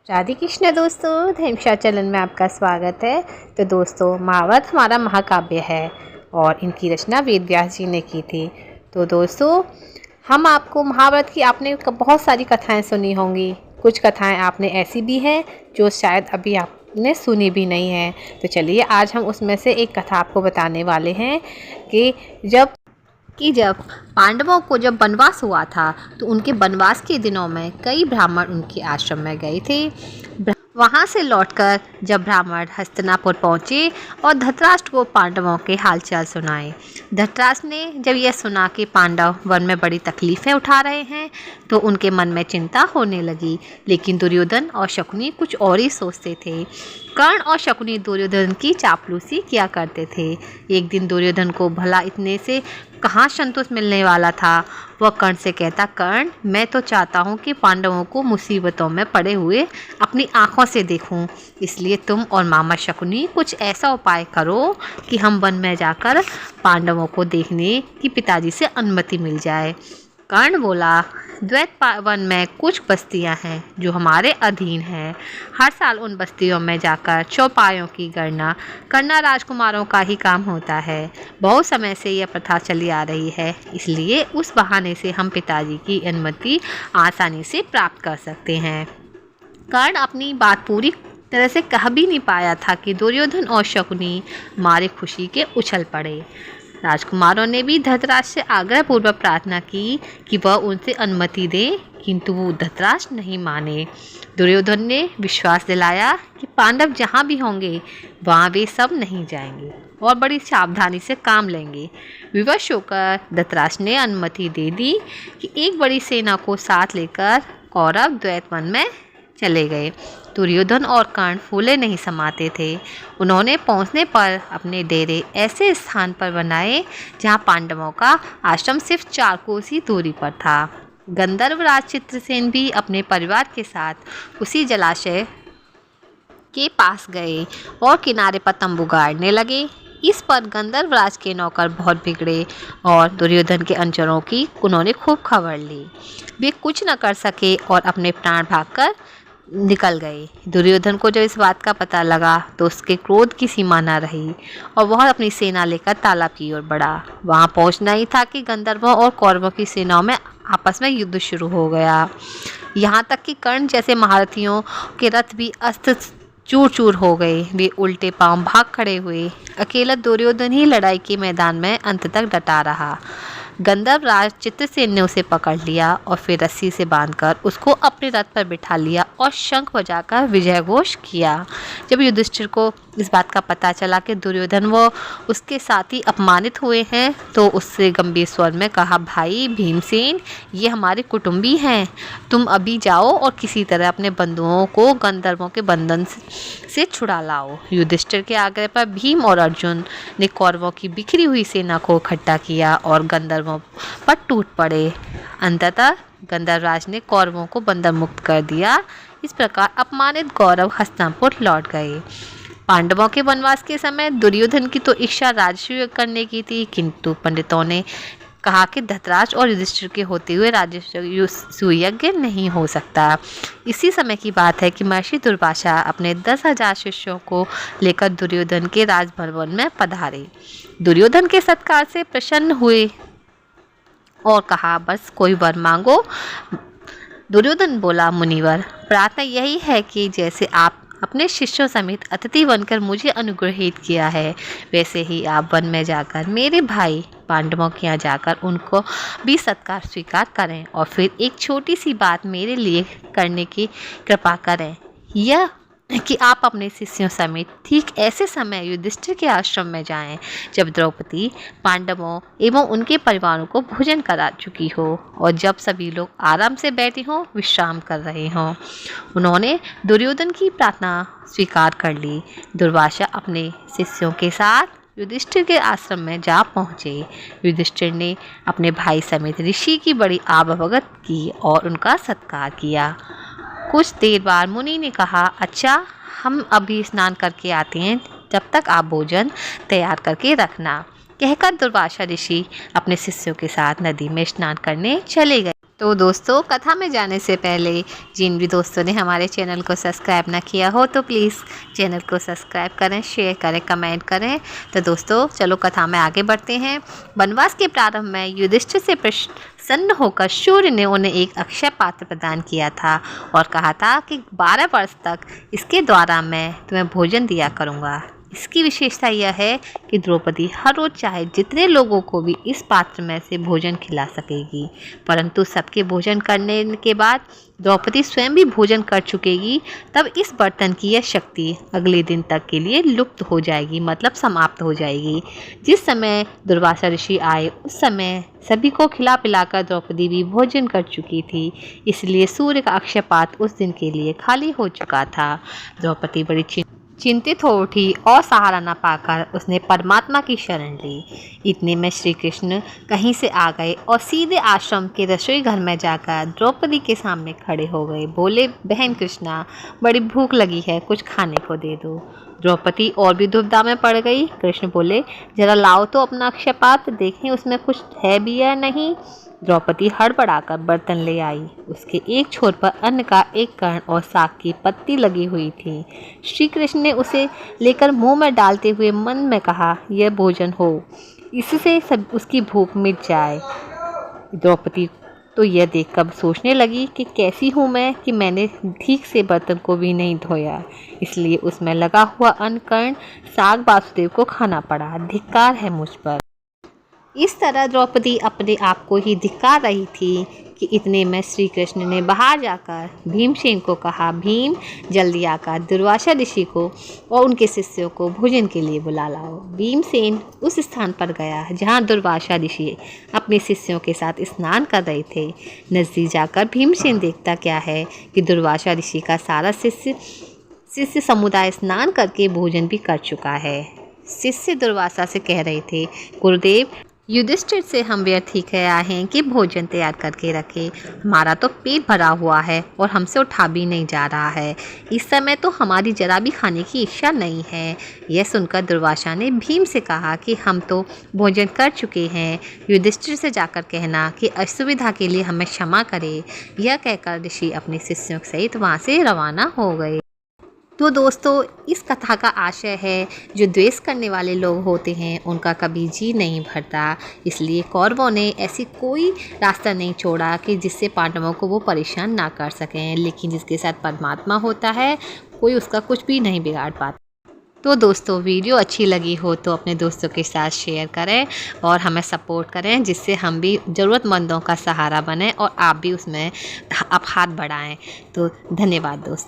राधे कृष्ण दोस्तों, धर्मशाला चैनल में आपका स्वागत है। तो दोस्तों, महाभारत हमारा महाकाव्य है और इनकी रचना वेद व्यास जी ने की थी। तो दोस्तों, हम आपको महाभारत की आपने बहुत सारी कथाएं सुनी होंगी। कुछ कथाएं आपने ऐसी भी हैं जो शायद अभी आपने सुनी भी नहीं है। तो चलिए, आज हम उसमें से एक कथा आपको बताने वाले हैं कि जब पांडवों को जब वनवास हुआ था तो उनके वनवास के दिनों में कई ब्राह्मण उनके आश्रम में गए थे। वहां से लौटकर जब ब्राह्मण हस्तिनापुर पहुंचे और धृतराष्ट्र को पांडवों के हालचाल सुनाए। धृतराष्ट्र ने जब यह सुना कि पांडव वन में बड़ी तकलीफ़ें उठा रहे हैं तो उनके मन में चिंता होने लगी। लेकिन दुर्योधन और शकुनी कुछ और ही सोचते थे। कर्ण और शकुनी दुर्योधन की चापलूसी किया करते थे। एक दिन दुर्योधन को भला इतने से कहाँ संतोष मिलने वाला था। वह कर्ण से कहता, कर्ण, मैं तो चाहता हूँ कि पांडवों को मुसीबतों में पड़े हुए अपनी आँखों से देखूं। इसलिए तुम और मामा शकुनी कुछ ऐसा उपाय करो कि हम वन में जाकर पांडवों को देखने की पिताजी से अनुमति मिल जाए। कर्ण बोला, द्वैत वन में कुछ बस्तियां हैं जो हमारे अधीन हैं। हर साल उन बस्तियों में जाकर चौपायों की गणना करना राजकुमारों का ही काम होता है। बहुत समय से यह प्रथा चली आ रही है, इसलिए उस बहाने से हम पिताजी की अनुमति आसानी से प्राप्त कर सकते हैं। कर्ण अपनी बात पूरी तरह से कह भी नहीं पाया था कि दुर्योधन और शकुनी मारे खुशी के उछल पड़े। राजकुमारों ने भी धृतराष्ट्र से आग्रहपूर्वक प्रार्थना की कि वह उनसे अनुमति दे, किंतु वो धृतराष्ट्र नहीं माने। दुर्योधन ने विश्वास दिलाया कि पांडव जहाँ भी होंगे वहाँ वे सब नहीं जाएंगे और बड़ी सावधानी से काम लेंगे। विवश होकर धृतराष्ट्र ने अनुमति दे दी कि एक बड़ी सेना को साथ लेकर कौरव द्वैत वन में चले गए। दुर्योधन और कर्ण फूले नहीं समाते थे। उन्होंने पहुंचने पर अपने डेरे ऐसे स्थान पर बनाए जहां पांडवों का आश्रम सिर्फ 4 कोस ही दूरी पर था। गंधर्वराज चित्रसेन भी अपने परिवार के साथ उसी जलाशय के पास गए और किनारे पर तंबू गाड़ने लगे। इस पर गंधर्वराज के नौकर बहुत बिगड़े और दुर्योधन के अनुचरों की उन्होंने खूब खबर ली। वे कुछ न कर सके और अपने प्राण भागकर निकल गए। दुर्योधन को जब इस बात का पता लगा तो उसके क्रोध की सीमा न रही और वह अपनी सेना लेकर तालाब की ओर बढ़ा। वहां पहुंचना ही था कि गंधर्वों और कौरवों की सेनाओं में आपस में युद्ध शुरू हो गया। यहाँ तक कि कर्ण जैसे महारथियों के रथ भी अस्त्र चूर चूर हो गए। वे उल्टे पांव भाग खड़े हुए। अकेला दुर्योधन ही लड़ाई के मैदान में अंत तक डटा रहा। गंधर्वराज चित्रसेन ने उसे पकड़ लिया और फिर रस्सी से बांधकर उसको अपने रथ पर बिठा लिया और शंख बजाकर विजय घोष किया। जब युधिष्ठिर को इस बात का पता चला कि दुर्योधन व उसके साथी अपमानित हुए हैं तो उससे गंभीर स्वर में कहा, भाई भीमसेन, ये हमारे कुटुंबी हैं। तुम अभी जाओ और किसी तरह अपने बंधुओं को गंधर्वों के बंधन से छुड़ा लाओ। युधिष्ठिर के आग्रह पर भीम और अर्जुन ने कौरवों की बिखरी हुई सेना को इकट्ठा किया और गंधर्वों पर टूट पड़े। अंततः गंधर्वराज ने कौरवों को बंधन मुक्त कर दिया। इस प्रकार अपमानित कौरव हस्तिनापुर लौट गए। पांडवों के वनवास के समय दुर्योधन की तो इच्छा राज्य करने की थी, किंतु पंडितों ने कहा कि धृतराष्ट्र और युधिष्ठिर के होते हुए राज्य सुयज्ञ नहीं हो सकता। इसी समय की बात है कि महर्षि दुर्वासा अपने 10,000 शिष्यों को लेकर दुर्योधन के राजभवन में पधारे। दुर्योधन के सत्कार से प्रसन्न हुए और कहा, बस कोई वर मांगो। दुर्योधन बोला, मुनिवर, प्रार्थना यही है कि जैसे आप अपने शिष्यों समेत अतिथि बनकर मुझे अनुग्रहित किया है, वैसे ही आप वन में जाकर मेरे भाई पांडवों के यहाँ जाकर उनको भी सत्कार स्वीकार करें और फिर एक छोटी सी बात मेरे लिए करने की कृपा करें। यह कि आप अपने शिष्यों समेत ठीक ऐसे समय युधिष्ठिर के आश्रम में जाएं जब द्रौपदी पांडवों एवं उनके परिवारों को भोजन करा चुकी हो और जब सभी लोग आराम से बैठे हों, विश्राम कर रहे हों। उन्होंने दुर्योधन की प्रार्थना स्वीकार कर ली। दुर्वासा अपने शिष्यों के साथ युधिष्ठिर के आश्रम में जा पहुँचे। युधिष्ठिर ने अपने भाई समेत ऋषि की बड़ी आभभगत की और उनका सत्कार किया। कुछ देर बाद मुनि ने कहा, अच्छा, हम अभी स्नान करके आते हैं, जब तक आप भोजन तैयार करके रखना। कहकर दुर्वासा ऋषि अपने शिष्यों के साथ नदी में स्नान करने चले गए। तो दोस्तों, कथा में जाने से पहले जिन भी दोस्तों ने हमारे चैनल को सब्सक्राइब ना किया हो तो प्लीज़ चैनल को सब्सक्राइब करें, शेयर करें, कमेंट करें। तो दोस्तों चलो कथा में आगे बढ़ते हैं। वनवास के प्रारंभ में युधिष्ठिर से प्रसन्न होकर सूर्य ने उन्हें एक अक्षय पात्र प्रदान किया था और कहा था कि 12 वर्ष तक इसके द्वारा मैं तुम्हें भोजन दिया करूँगा। इसकी विशेषता यह है कि द्रौपदी हर रोज़ चाहे जितने लोगों को भी इस पात्र में से भोजन खिला सकेगी, परंतु सबके भोजन करने के बाद द्रौपदी स्वयं भी भोजन कर चुकेगी, तब इस बर्तन की यह शक्ति अगले दिन तक के लिए लुप्त हो जाएगी, मतलब समाप्त हो जाएगी। जिस समय दुर्वासा ऋषि आए उस समय सभी को खिला पिलाकर द्रौपदी भी भोजन कर चुकी थी, इसलिए सूर्य का अक्षय पात्र उस दिन के लिए खाली हो चुका था। द्रौपदी बड़ी चिंतित हो उठी और सहारा न पाकर उसने परमात्मा की शरण ली। इतने में श्री कृष्ण कहीं से आ गए और सीधे आश्रम के रसोई घर में जाकर द्रौपदी के सामने खड़े हो गए। बोले, बहन कृष्णा, बड़ी भूख लगी है, कुछ खाने को दे दो। द्रौपदी और भी दुविधा में पड़ गई। कृष्ण बोले, जरा लाओ तो अपना अक्षय पात्र, देखें उसमें कुछ है भी या नहीं। द्रौपदी हड़बड़ाकर बर्तन ले आई। उसके एक छोर पर अन्न का एक कण और साग की पत्ती लगी हुई थी। श्री कृष्ण ने उसे लेकर मुंह में डालते हुए मन में कहा, यह भोजन हो, इससे सब उसकी भूख मिट जाए। द्रौपदी तो यह देखकर सोचने लगी कि कैसी हूँ मैं कि मैंने ठीक से बर्तन को भी नहीं धोया, इसलिए उसमें लगा हुआ अन्न कण साग वासुदेव को खाना पड़ा। धिक्कार है मुझ पर। इस तरह द्रौपदी अपने आप को ही धिक्कार रही थी कि इतने में श्री कृष्ण ने बाहर जाकर भीमसेन को कहा, भीम, जल्दी आकर दुर्वासा ऋषि को और उनके शिष्यों को भोजन के लिए बुला लाओ। भीमसेन उस स्थान पर गया जहाँ दुर्वासा ऋषि अपने शिष्यों के साथ स्नान कर रहे थे। नज़दीक जाकर भीमसेन देखता क्या है कि दुर्वासा ऋषि का सारा शिष्य समुदाय स्नान करके भोजन भी कर चुका है। शिष्य दुर्वासा से कह रहे थे, गुरुदेव, युधिष्ठिर से हम व्यर्थ ही कह आए हैं कि भोजन तैयार करके रखे। हमारा तो पेट भरा हुआ है और हमसे उठा भी नहीं जा रहा है। इस समय तो हमारी जरा भी खाने की इच्छा नहीं है। यह सुनकर दुर्वासा ने भीम से कहा कि हम तो भोजन कर चुके हैं। युधिष्ठिर से जाकर कहना कि असुविधा के लिए हमें क्षमा करे। यह कहकर ऋषि अपने शिष्यों सहित वहाँ से रवाना हो गए। तो दोस्तों, इस कथा का आशय है, जो द्वेष करने वाले लोग होते हैं उनका कभी जी नहीं भरता। इसलिए कौरवों ने ऐसी कोई रास्ता नहीं छोड़ा कि जिससे पांडवों को वो परेशान ना कर सकें, लेकिन जिसके साथ परमात्मा होता है कोई उसका कुछ भी नहीं बिगाड़ पाता। तो दोस्तों, वीडियो अच्छी लगी हो तो अपने दोस्तों के साथ शेयर करें और हमें सपोर्ट करें, जिससे हम भी ज़रूरतमंदों का सहारा बनें और आप भी उसमें आप हाथ बढ़ाएं। तो धन्यवाद दोस्तों।